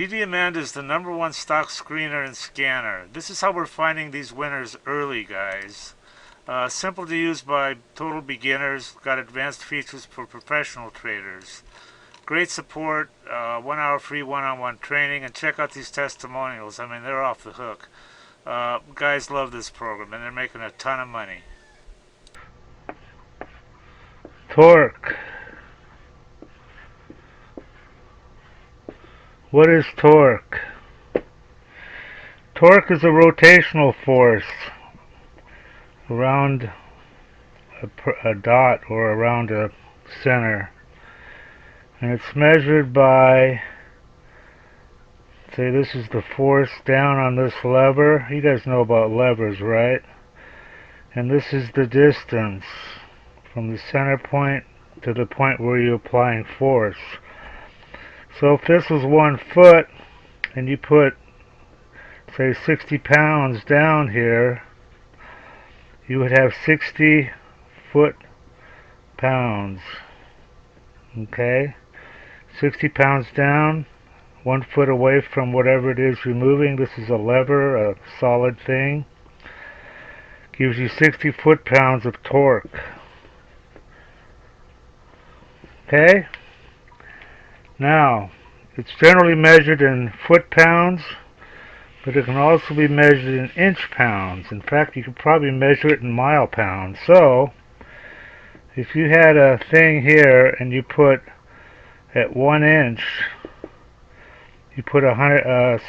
DDAmanda is the #1 stock screener and scanner. This is how we're finding these winners early, guys. Simple to use by total beginners. Got advanced features for professional traders. Great support, 1 hour free one-on-one training, and check out these testimonials. I mean, they're off the hook. Guys love this program, and they're making a ton of money. Torque. What is torque? Torque is a rotational force around a dot or around a center, and it's measured by, say this is the force down on this lever. You guys know about levers, right? And this is the distance from the center point to the point where you're applying force. So if this was 1 foot and you put, say, 60 pounds down here, you would have 60 foot-pounds. Okay? 60 pounds down, 1 foot away from whatever it is you're moving. This is a lever, a solid thing. Gives you 60 foot-pounds of torque. Okay? Now, it's generally measured in foot-pounds, but it can also be measured in inch-pounds. In fact, you could probably measure it in mile-pounds. So, if you had a thing here and you put at 1 inch, you put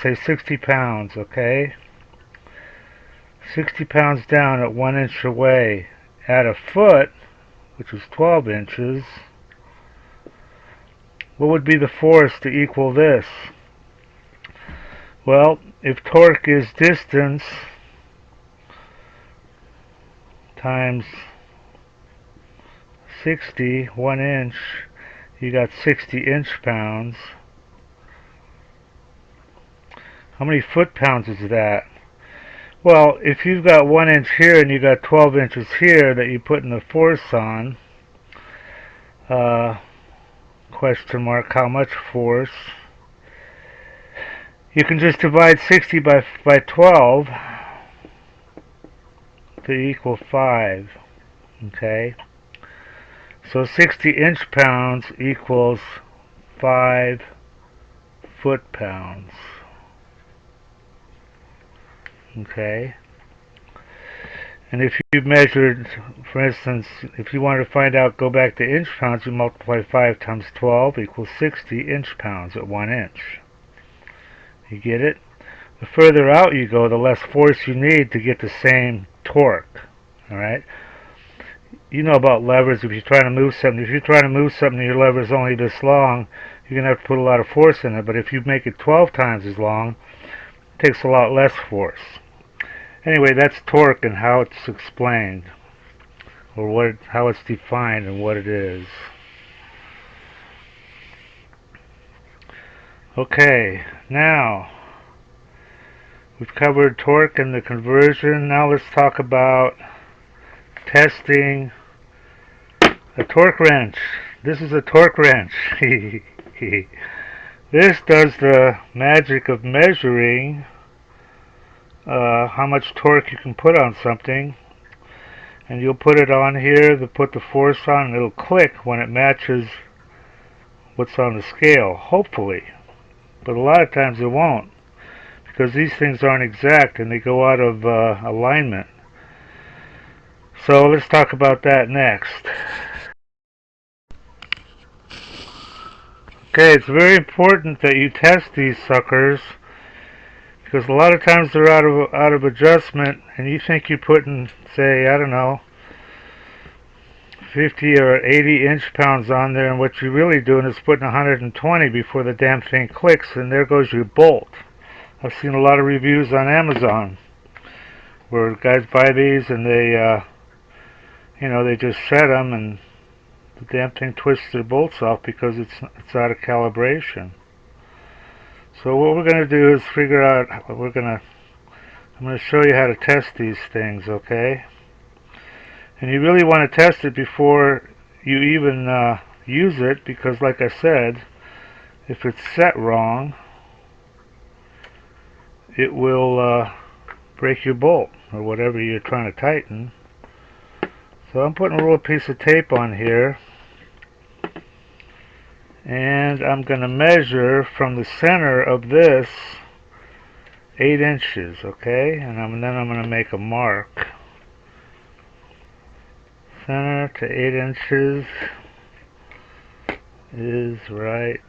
say 60 pounds, okay? 60 pounds down at 1 inch away. At a foot, which is 12 inches, what would be the force to equal this? Well, if torque is distance times 60, 1 inch, you got 60 inch-pounds. How many foot-pounds is that? Well, if you've got 1 inch here and you got 12 inches here that you put in the force on, question mark, how much force? You can just divide 60 by 12 to equal 5. Okay? So 60 inch-pounds equals 5 foot-pounds. Okay? And if you measured, for instance, if you wanted to find out, go back to inch-pounds, you multiply 5 times 12 equals 60 inch-pounds at 1 inch. You get it? The further out you go, the less force you need to get the same torque. Alright? You know about levers. If you're trying to move something, and your lever is only this long, you're going to have to put a lot of force in it. But if you make it 12 times as long, it takes a lot less force. Anyway, that's torque and how it's explained, or how it's defined and what it is. Okay, now we've covered torque and the conversion. Now let's talk about testing a torque wrench. This is a torque wrench. This does the magic of measuring how much torque you can put on something, and you'll put it on here to put the force on, and it'll click when it matches what's on the scale, hopefully. But a lot of times it won't, because these things aren't exact and they go out of alignment. So let's talk about that next. Okay, it's very important that you test these suckers, because a lot of times they're out of adjustment, and you think you're putting, say, I don't know, 50 or 80 inch-pounds on there, and what you're really doing is putting 120 before the damn thing clicks, and there goes your bolt. I've seen a lot of reviews on Amazon where guys buy these and they they just set them and the damn thing twists their bolts off because it's out of calibration. So what we're going to do is figure out, I'm going to show you how to test these things, okay? And you really want to test it before you even use it, because like I said, if it's set wrong, it will break your bolt or whatever you're trying to tighten. So I'm putting a little piece of tape on here, and I'm going to measure from the center of this 8 inches, okay? And then I'm going to make a mark. Center to 8 inches is right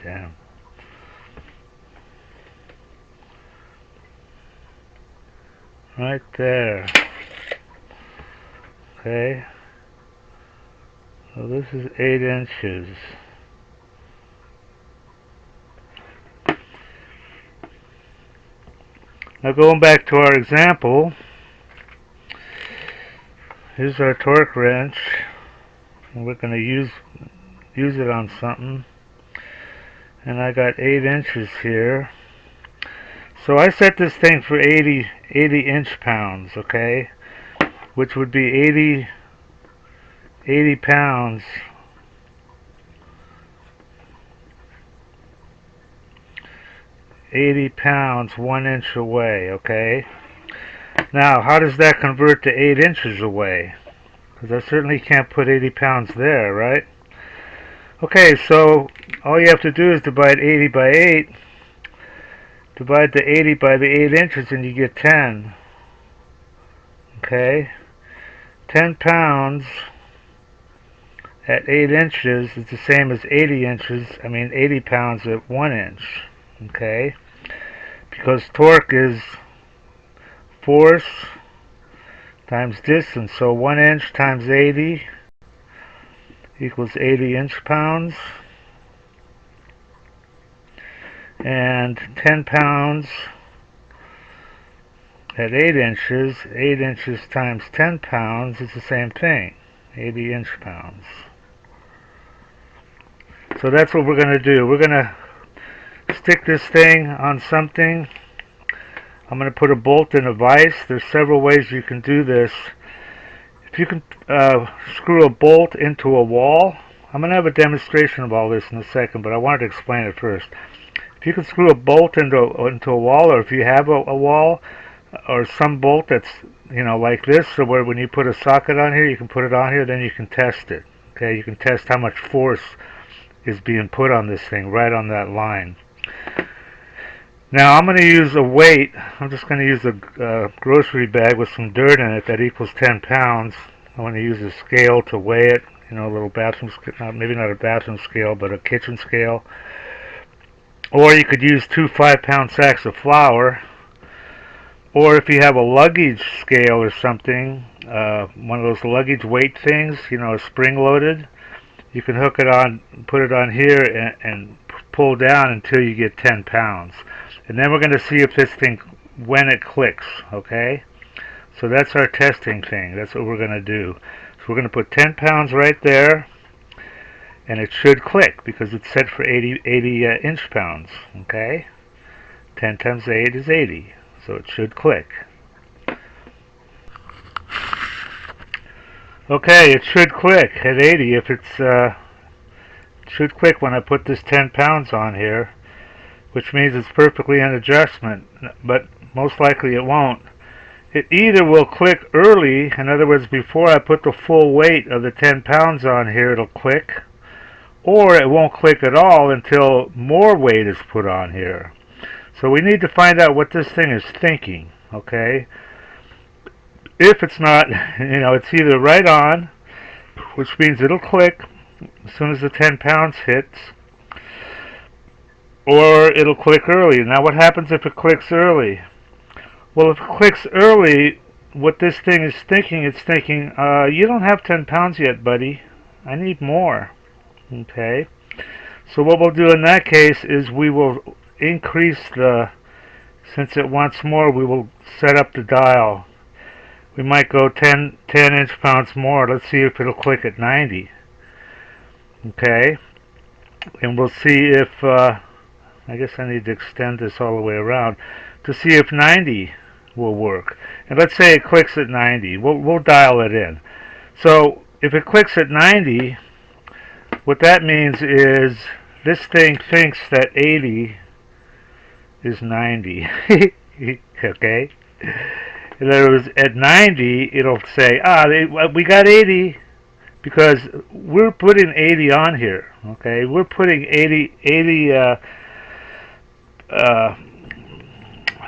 damn. Right there. Okay. So this is 8 inches. Now going back to our example, here's our torque wrench, and we're going to use it on something. And I got 8 inches here. So I set this thing for 80 inch-pounds, okay? Which would be 80 pounds. 80 pounds 1 inch away, okay? Now, how does that convert to 8 inches away? Because I certainly can't put 80 pounds there, right? Okay, so all you have to do is divide 80 by 8. Divide the 80 by the 8 inches and you get 10. Okay? 10 pounds at 8 inches is the same as 80 inches, 80 pounds at 1 inch. Okay? Because torque is force times distance. So 1 inch times 80 equals 80 inch-pounds. And 10 pounds at 8 inches, 8 inches times 10 pounds is the same thing, 80 inch-pounds. So that's what we're going to do. We're going to stick this thing on something. I'm going to put a bolt in a vise. There's several ways you can do this. If you can screw a bolt into a wall, I'm going to have a demonstration of all this in a second, but I wanted to explain it first. If you can screw a bolt into a wall, or if you have a wall, or some bolt that's, like this, so where when you put a socket on here, you can put it on here, then you can test it. Okay, you can test how much force is being put on this thing right on that line. Now I'm going to use a weight. I'm just going to use a grocery bag with some dirt in it that equals 10 pounds. I'm going to use a scale to weigh it, a little bathroom scale, maybe not a bathroom scale, but a kitchen scale. Or you could use 2 5-pound sacks of flour. Or if you have a luggage scale or something, one of those luggage weight things, spring-loaded, you can hook it on, put it on here, and pull down until you get 10 pounds. And then we're going to see if this thing, when it clicks, okay? So that's our testing thing. That's what we're going to do. So we're going to put 10 pounds right there, and it should click because it's set for 80 inch-pounds, okay? 10 times 8 is 80, so it should click. Okay, it should click at 80 if it's, it should click when I put this 10 pounds on here, which means it's perfectly in adjustment, but most likely it won't. It either will click early, in other words, before I put the full weight of the 10 pounds on here, it'll click, or it won't click at all until more weight is put on here. So we need to find out what this thing is thinking, okay? If it's not, it's either right on, which means it'll click as soon as the 10 pounds hits, or it'll click early. Now what happens if it clicks early? Well, if it clicks early, what this thing is thinking, it's thinking, you don't have 10 pounds yet, buddy. I need more. Okay? So what we'll do in that case is we will increase since it wants more, we will set up the dial. We might go 10 inch-pounds more. Let's see if it'll click at 90. Okay? And we'll see if, I guess I need to extend this all the way around to see if 90 will work. And let's say it clicks at 90. We'll dial it in. So if it clicks at 90, what that means is this thing thinks that 80 is 90. Okay? In other words, at 90, it'll say, we got 80, because we're putting 80 on here. Okay? We're putting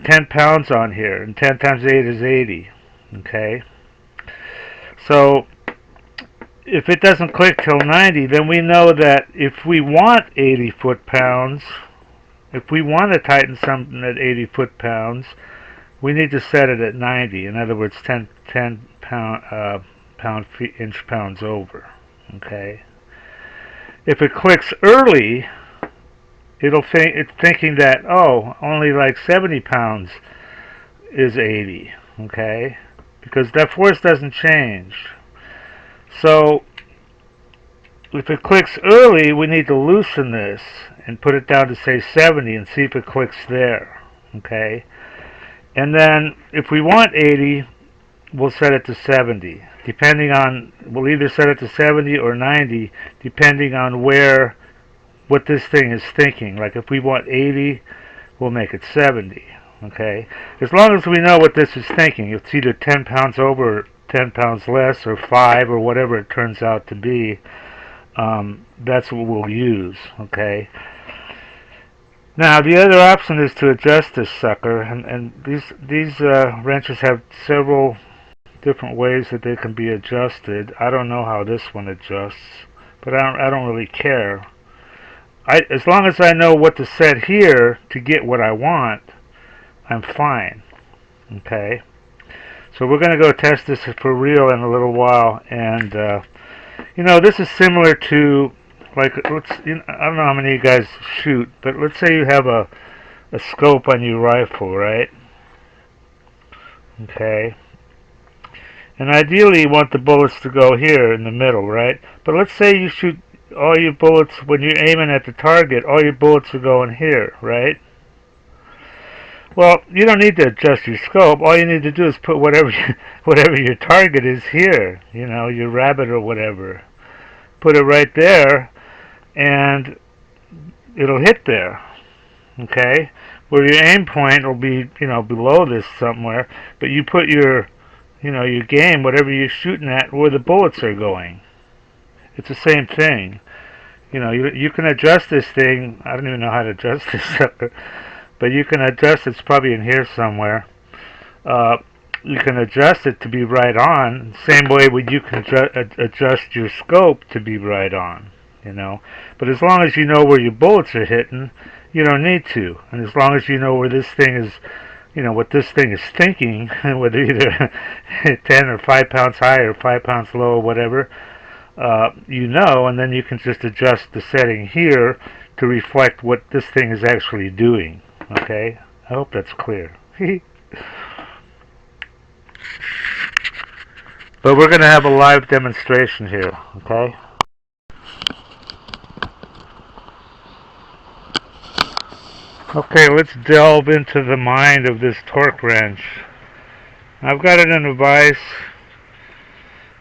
10 pounds on here, and 10 times 8 is 80. Okay? So if it doesn't click till 90, then we know that if we want 80 foot-pounds, if we want to tighten something at 80 foot-pounds, we need to set it at 90. In other words, 10 inch-pounds over. Okay. If it clicks early, it's thinking that, oh, only like 70 pounds is 80. Okay, because that force doesn't change. So if it clicks early, we need to loosen this and put it down to say 70 and see if it clicks there. Okay, and then if we want 80, we'll set it to 70. Depending on, we'll either set it to 70 or 90, depending on what this thing is thinking. Like if we want 80, we'll make it 70. Okay, as long as we know what this is thinking, it's either 10 pounds over, or 10 pounds less, or 5, or whatever it turns out to be. That's what we'll use. Okay. Now the other option is to adjust this sucker, and these wrenches have several different ways that they can be adjusted. I don't know how this one adjusts, but I don't really care. As long as I know what to set here to get what I want, I'm fine. Okay. So we're going to go test this for real in a little while, and this is similar to, like, I don't know how many of you guys shoot, but let's say you have a scope on your rifle, right? Okay. And ideally you want the bullets to go here in the middle, right? But let's say you shoot all your bullets, when you're aiming at the target, all your bullets are going here, right? Well, you don't need to adjust your scope. All you need to do is put whatever your target is here, your rabbit or whatever. Put it right there, and it'll hit there. Okay? Where your aim point will be, below this somewhere, but you put your game, whatever you're shooting at, where the bullets are going. It's the same thing. You can adjust this thing. I don't even know how to adjust this sucker. But you can adjust, it's probably in here somewhere. You can adjust it to be right on, same way you can adjust your scope to be right on, But as long as you know where your bullets are hitting, you don't need to. And as long as you know where this thing is, what this thing is thinking, whether either 10 or 5 pounds high or 5 pounds low or whatever, and then you can just adjust the setting here to reflect what this thing is actually doing. Okay, I hope that's clear. But we're going to have a live demonstration here, okay? Okay, let's delve into the mind of this torque wrench. I've got it in a vise,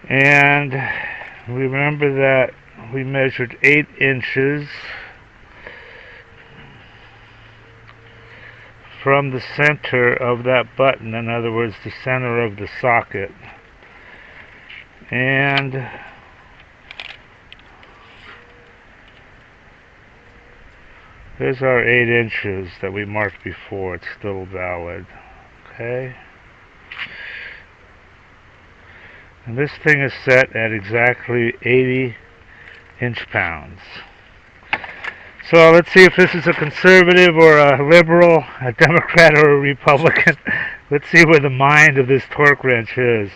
and remember that we measured 8 inches from the center of that button, in other words, the center of the socket. And there's our 8 inches that we marked before. It's still valid. Okay. And this thing is set at exactly 80 inch-pounds. So let's see if this is a conservative or a liberal, a Democrat or a Republican. Let's see where the mind of this torque wrench is.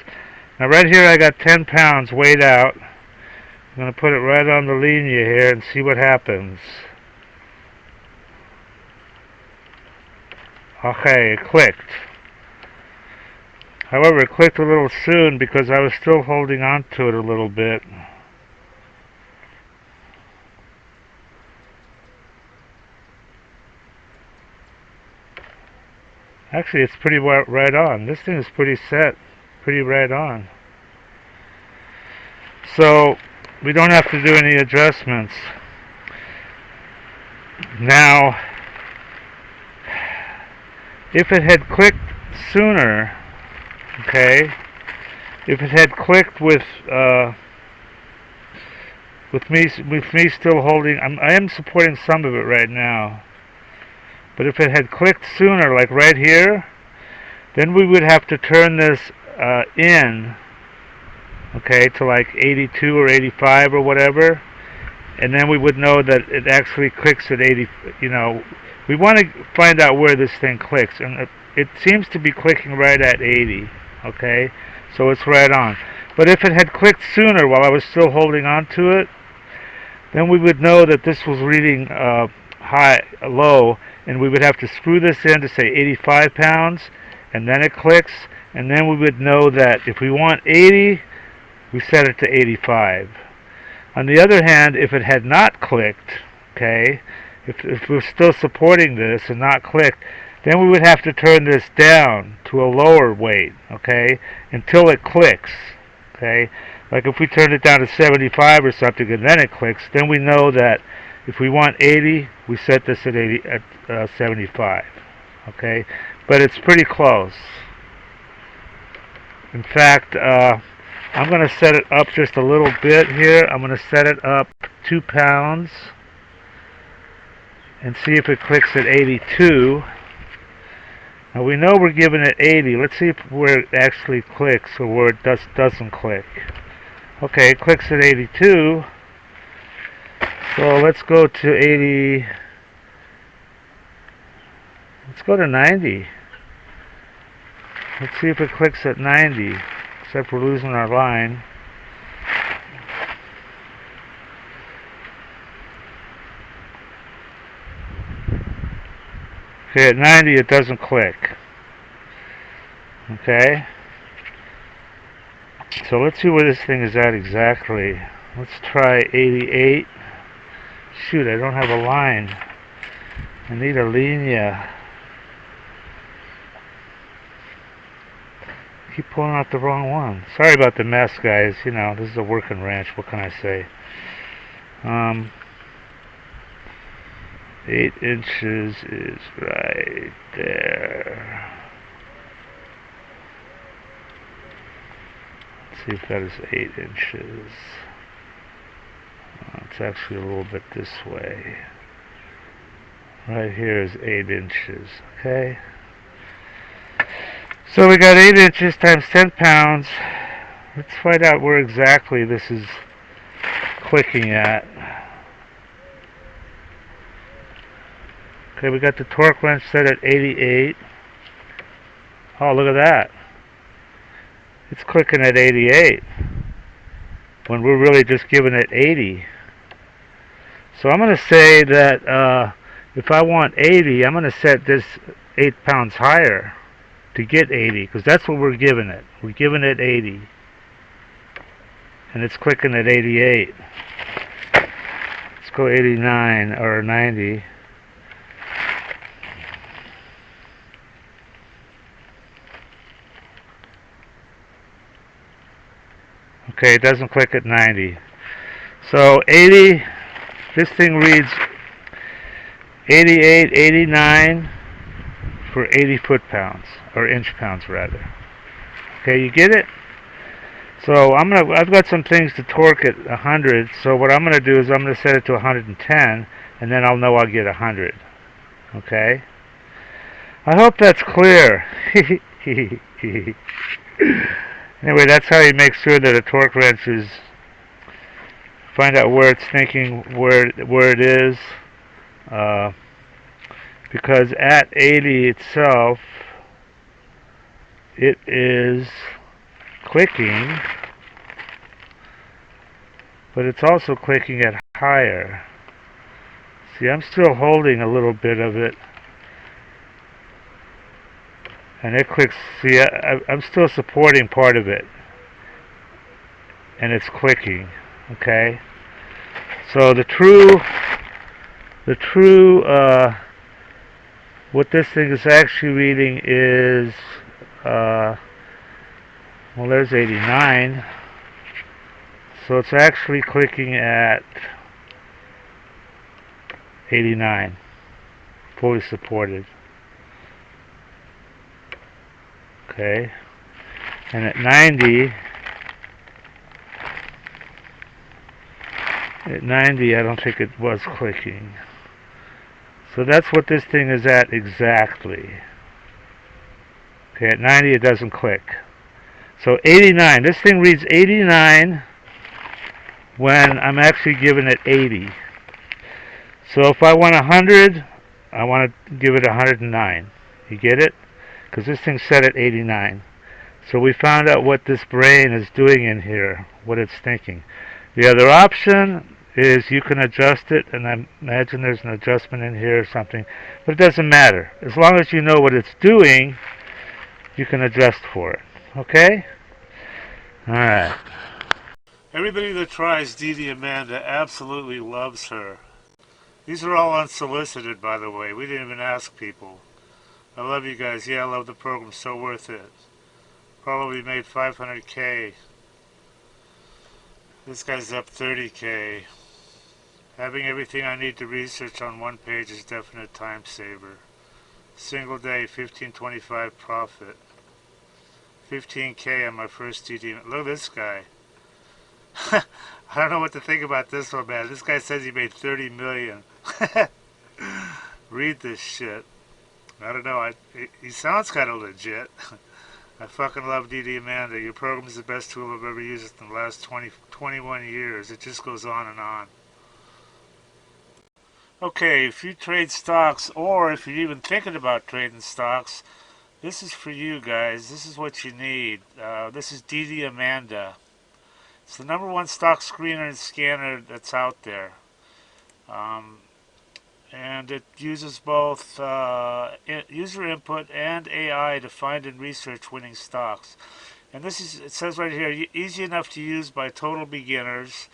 Now right here I got 10 pounds weighed out. I'm going to put it right on the linear here and see what happens. Okay, it clicked. However, it clicked a little soon because I was still holding on to it a little bit. Actually, it's pretty right on. This thing is pretty set, pretty right on. So we don't have to do any adjustments. Now, if it had clicked sooner, okay, if it had clicked with me still holding, I am supporting some of it right now, but if it had clicked sooner, like right here, then we would have to turn this in, okay, to like 82 or 85 or whatever, and then we would know that it actually clicks at 80. You know, we want to find out where this thing clicks, and it seems to be clicking right at 80, okay, so it's right on. But if it had clicked sooner while I was still holding on to it, then we would know that this was reading low, and we would have to screw this in to say 85 pounds, and then it clicks, and then we would know that if we want 80, we set it to 85. On the other hand, if it had not clicked, okay, if we're still supporting this and not clicked, then we would have to turn this down to a lower weight, okay, until it clicks, okay. Like if we turn it down to 75 or something and then it clicks, then we know that if we want 80, we set this at 75, okay. But it's pretty close. In fact, I'm going to set it up just a little bit here. I'm going to set it up 2 pounds and see if it clicks at 82. Now we know we're giving it 80. Let's see where it actually clicks or where it doesn't click. Okay, it clicks at 82. So let's go to 80. Let's go to 90. Let's see if it clicks at 90. Except we're losing our line. Okay, at 90 it doesn't click. Okay. So let's see where this thing is at exactly. Let's try 88. Shoot, I don't have a line. I need a linea. Keep pulling out the wrong one. Sorry about the mess, guys. You know, this is a working ranch. What can I say? 8 inches is right there. Let's see if that is 8 inches. It's actually a little bit this way. Right here is 8 inches. Okay. So we got 8 inches times 10 pounds. Let's find out where exactly this is clicking at. Okay, we got the torque wrench set at 88. Oh, look at that. It's clicking at 88 when we're really just giving it 80. So I'm going to say that if I want 80, I'm going to set this 8 pounds higher to get 80, because that's what we're giving it. We're giving it 80. And it's clicking at 88. Let's go 89 or 90. Okay, it doesn't click at 90. So 80, this thing reads 88, 89 for 80 foot-pounds, or inch-pounds rather. Okay, you get it? So I've got some things to torque at 100, so what I'm gonna do is I'm gonna set it to 110, and then I'll know I'll get 100. Okay? I hope that's clear. Anyway, that's how you make sure that a torque wrench is, find out where it's thinking, where it is, because at 80 itself, it is clicking, but it's also clicking at higher. See, I'm still holding a little bit of it, and it clicks. See, I'm still supporting part of it, and it's clicking. Okay, so the true what this thing is actually reading is well, there's 89. So it's actually clicking at 89, fully supported. Okay, and at 90, I don't think it was clicking. So that's what this thing is at exactly. Okay, at 90 it doesn't click. So 89, this thing reads 89 when I'm actually giving it 80. So if I want 100, I want to give it 109. You get it? Because this thing's set at 89. So we found out what this brain is doing in here, what it's thinking. The other option is you can adjust it, and I imagine there's an adjustment in here or something, but it doesn't matter. As long as you know what it's doing, you can adjust for it. Okay? Alright. Everybody that tries DDAmanda absolutely loves her. These are all unsolicited, by the way. We didn't even ask people. I love you guys. Yeah, I love the program. So worth it. Probably made 500K. This guy's up 30K. Having everything I need to research on one page is definite time saver. Single day, 1525 profit. 15K on my first DD. Look at this guy. I don't know what to think about this one, man. This guy says he made 30 million. Read this shit. I don't know. He sounds kind of legit. I fucking love DDAmanda. Your program is the best tool I've ever used in the last 21 years. It just goes on and on. Okay, if you trade stocks, or if you're even thinking about trading stocks, this is for you guys. This is what you need. This is DDAmanda. It's the #1 stock screener and scanner that's out there. Um, and it uses both user input and AI to find and research winning stocks. And this is, it says right here, easy enough to use by total beginners.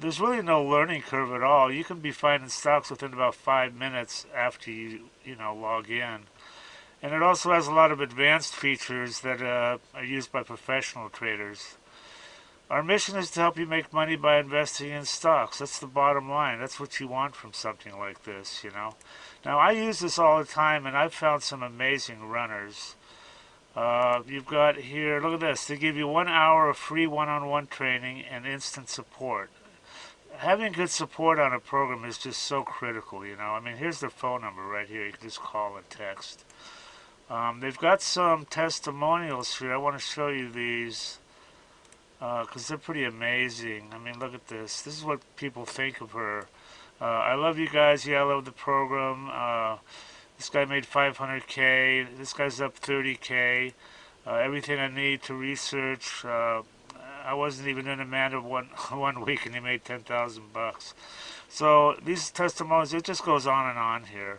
There's really no learning curve at all. You can be finding stocks within about 5 minutes after you log in. And it also has a lot of advanced features that are used by professional traders. Our mission is to help you make money by investing in stocks. That's the bottom line. That's what you want from something like this. Now, I use this all the time, and I've found some amazing runners. You've got here, look at this. They give you 1 hour of free one-on-one training and instant support. Having good support on a program is just so critical. I mean, here's their phone number right here. You can just call and text. They've got some testimonials here. I want to show you these because they're pretty amazing. I mean, look at this. This is what people think of her. I love you guys. Yeah, I love the program. This guy made 500K. This guy's up 30K. Everything I need to research. I wasn't even in Amanda one week, and he made 10,000 bucks. So these testimonials, it just goes on and on here.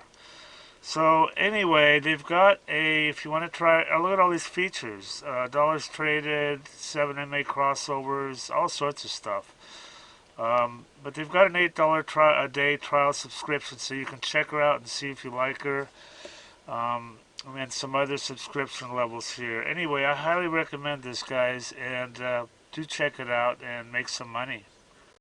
So anyway, they've got if you want to try, look at all these features. Dollars traded, 7MA crossovers, all sorts of stuff. But they've got an $8 a day trial subscription, so you can check her out and see if you like her. And some other subscription levels here. Anyway, I highly recommend this, guys, and do check it out and make some money.